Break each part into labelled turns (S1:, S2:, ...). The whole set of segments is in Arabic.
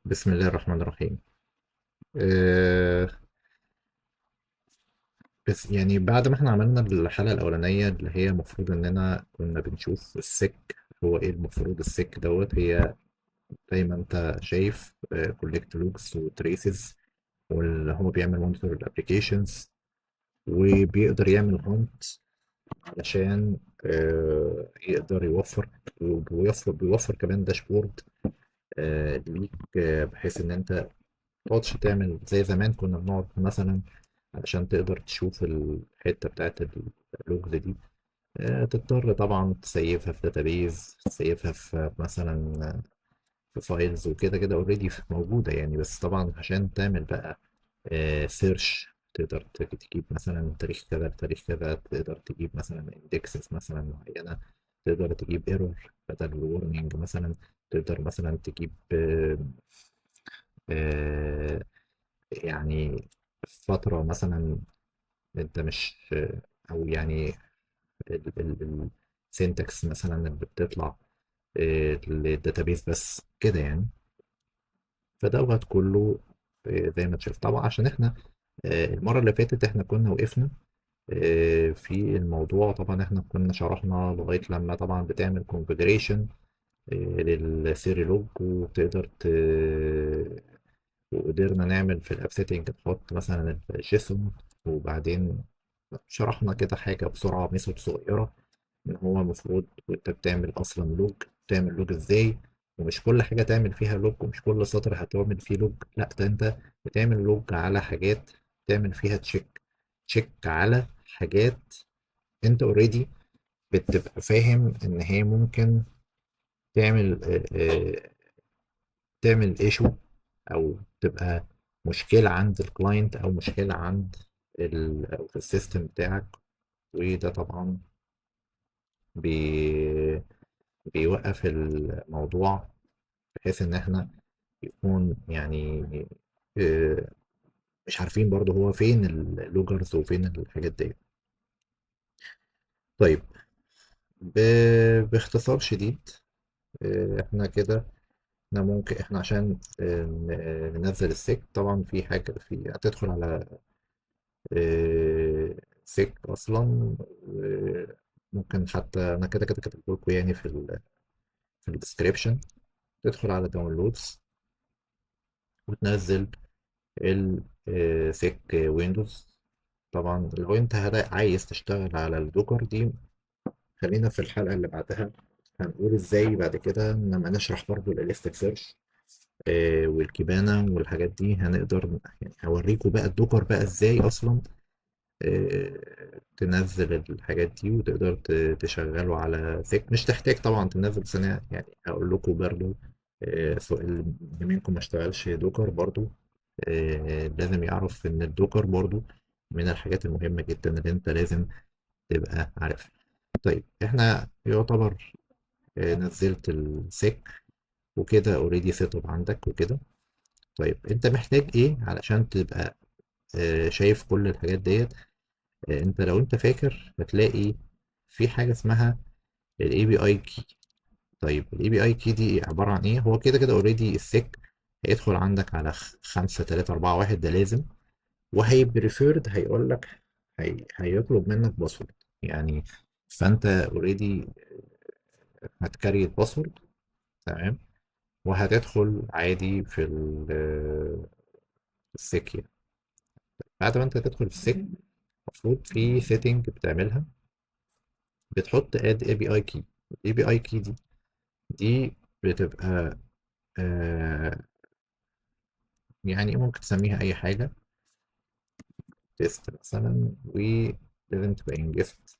S1: بسم الله الرحمن الرحيم. أه بس يعني بعد ما احنا عملنا الحلقة الأولانية اللي هي المفروض إننا كنا بنشوف السك هو إيه المفروض السك هي زي ما أنت شايف كولكت لوجز وتريسز، واللي هو بيعمل مونيتور الأبليكيشنز وبيقدر يعمل هانت علشان يقدر يوفر بيوفر كمان داشبورد ليك، بحيث إن أنت تقعدش تعمل زي زمان كنا بنقعد مثلا علشان تقدر تشوف الحتة بتاعت اللوجز دي. تضطر طبعا تسيفها في داتابيز، تسيفها في مثلا في فايلز وكده كده اوريدي موجودة يعني. بس طبعا عشان تعمل بقى سيرش تقدر تجيب مثلا تاريخ كذا بتاريخ كذا، تقدر تجيب مثلا اندكسز مثلا معينة، تقدر تجيب ايرور بدل الورنينج مثلا، تقدر مثلا تجيب آه، يعني فترة مثلا انت مش، او يعني السينتاكس مثلا اللي بتطلع للداتابيز بس كده يعني. فدوت كله زي ما تشوف طبعا عشان احنا المرة اللي فاتت احنا كنا وقفنا في الموضوع. طبعا احنا كنا شرحنا لغاية لما طبعا بتعمل configuration للسيري لوج، وتقدر وقدرنا نعمل في الاب سيتنج نحط مثلا الجيسون. وبعدين شرحنا كده حاجة بسرعة ميثود صغيرة ان هو المفروض وانت بتعمل اصلا لوج تعمل لوج ازاي، ومش كل حاجة تعمل فيها لوج، ومش كل سطر هتعمل فيه لوج، لا ده انت بتعمل لوج على حاجات تعمل فيها تشيك على حاجات انت اوريدي بتبقى فاهم ان هي ممكن تعمل تعمل ايشو، او تبقى مشكلة عند الكلاينت او مشكلة عند او في السيستم بتاعك. وده طبعا بي بيوقف الموضوع، بحيث ان احنا يكون يعني آه، مش عارفين برضو هو فين اللوجرز وفين الحاجات دي. طيب، باختصار شديد احنا كده احنا ممكن احنا عشان ننزل السيك طبعا في حاجة في هتدخل على سيك اصلا. ممكن حتى انا كده كده كاتب لكم يعني في الديسكريبشن، تدخل على داونلودز وتنزل السيك ويندوز. طبعا لو انت عايز تشتغل على الدوكر دي، خلينا في الحلقة اللي بعدها هنقول ازاي بعد كده لما نشرح برضو الاليستيك سيرش والكيبانا والحاجات دي هنقدر يعني هوريكم بقى الدوكر بقى ازاي اصلا تنزل الحاجات دي وتقدر تشغله على سيك. مش تحتاج طبعا تنزل سنة يعني، هقول لكم برضو سواء اللي منكم ما اشتغلش دوكر برضو لازم يعرف ان الدوكر برضو من الحاجات المهمة جدا اللي انت لازم تبقى عارفها. طيب احنا يعتبر نزلت السيك وكده اوريدي سيت اب عندك وكده. طيب انت محتاج ايه علشان تبقى شايف كل الحاجات ديت؟ انت لو انت فاكر هتلاقي في حاجة اسمها الاي بي اي كي. طيب الاي بي اي كي دي عبارة عن ايه؟ هو كده كده اوريدي السيك هيدخل عندك على 5 3 4 1 ده لازم، وهيبريفيرد هيقول لك هيطلب منك باسورد يعني. فانت اوريدي هتكري الباسورد، تمام، وهتدخل عادي في السيك يعني. بعد ما انت تدخل في السيك المفروض في سيتنج بتعملها، بتحط اد اي بي اي كي. الاي بي اي كي دي بتبقى آه يعني ممكن تسميها اي حاجه، تيست مثلا، ولازم تبقى انجزت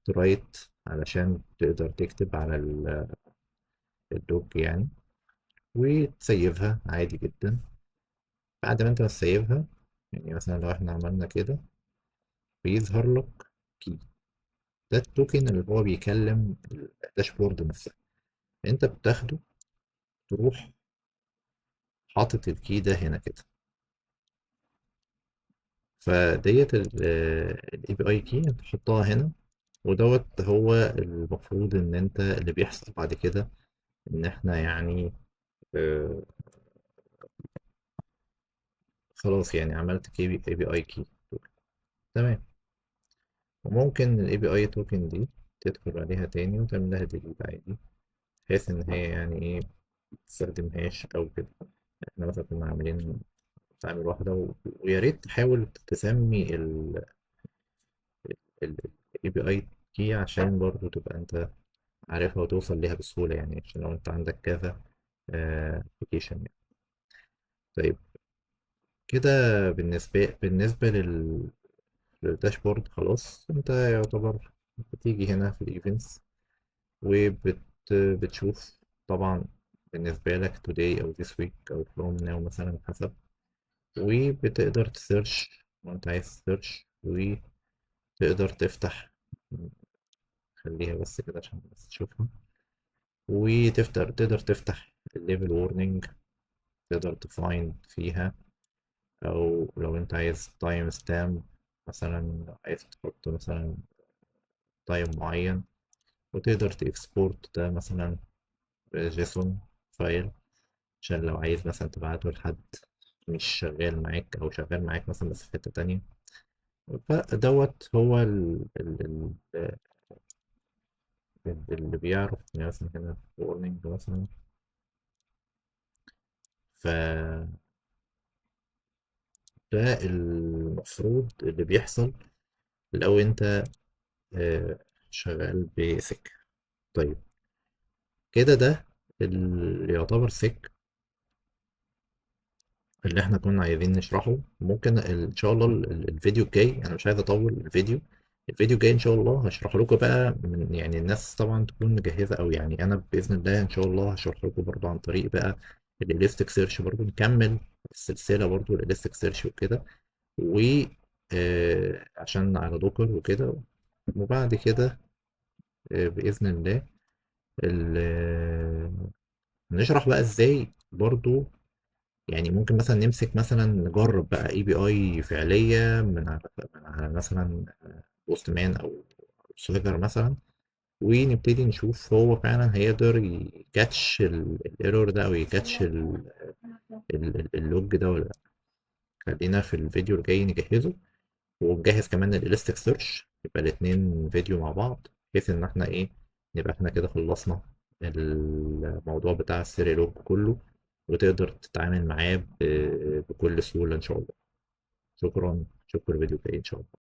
S1: رايت علشان تقدر تكتب على الدوج يعني، وتسيفها عادي جدا. بعد ما انت تسيفها يعني مثلا لو احنا عملنا كده بيظهر لك كي. ده التوكن اللي هو بيكلم الداشبورد نفسها. انت بتاخده تروح حاطط الكي ده هنا كده. فديت الاي بي اي كي تحطها هنا، ودوت هو المفروض ان انت اللي بيحصل بعد كده ان احنا يعني آه، خلاص يعني عملت اي بي اي كي. تمام. وممكن الاي بي اي توكن دي تدخل عليها تاني وتعمل لها ديليت عادي، بحيث ان هي يعني ايه متستخدمهاش او كده. احنا مثلا كنا عاملين تعامل واحدة ويا ريت تحاول تسمي ال API كي عشان برضو تبقى انت عارفها وتوصل ليها بسهولة، يعني عشان لو انت عندك كذا ابلكيشن يعني. طيب كده بالنسبة للداشبورد خلاص، انت يعتبر بتيجي هنا في الايفنتس وبتشوف طبعا بالنسبة لك today أو this week أو from now مثلا حسب، وبتقدر تسيرش وانت عايز تسيرش، وتقدر تفتح، خليها بس كده عشان بس تشوفها، تقدر تفتح الليفل وورنينج، تقدر تفايند فيها، او لو انت عايز تايم ستامب مثلا، عايز تحط مثلا تايم معين، وتقدر تكسبورت ده مثلا جيسون فايل، عشان لو عايز مثلا تبعته لحد مش شغال معاك او شغال معاك مثلا بس في حتة تانية. فدوت هو اللي بيعرف يعني مثلا هنا warning مثلا. فده المفروض اللي بيحصل لو انت آه، شغال بسك. طيب كده ده اللي يعتبر سك اللي احنا كنا عايزين نشرحه. ممكن ان شاء الله الفيديو الجاي، انا مش عايز اطول الفيديو الجاي ان شاء الله هشرح لكم بقى من يعني الناس طبعا تكون مجهزه، او يعني انا باذن الله ان شاء الله هشرح لكم برضو عن طريق بقى الاليستيك سيرش، برضو نكمل السلسله برضو الاليستيك سيرش وكده، و عشان على دوكر وكده. وبعد كده باذن الله نشرح بقى ازاي برضو، يعني ممكن مثلا نمسك مثلا نجرب بقى اي بي اي فعليه من على مثلا بوست مان او سويفر مثلا، ونبتدي نشوف هو فعلا هيقدر يكاتش الايرور ده او يكاتش اللوج ده ولا لا. خلينا في الفيديو الجاي نجهزه، ونجهز كمان الاليستيك سيرش، يبقى الاتنين فيديو مع بعض، بحيث ان احنا ايه نبقى احنا كده خلصنا الموضوع بتاع السيري لوج كله، وتقدر تتعامل معاه بكل سهولة ان شاء الله. شكرا، شكرا، فيديو جاي ان شاء الله.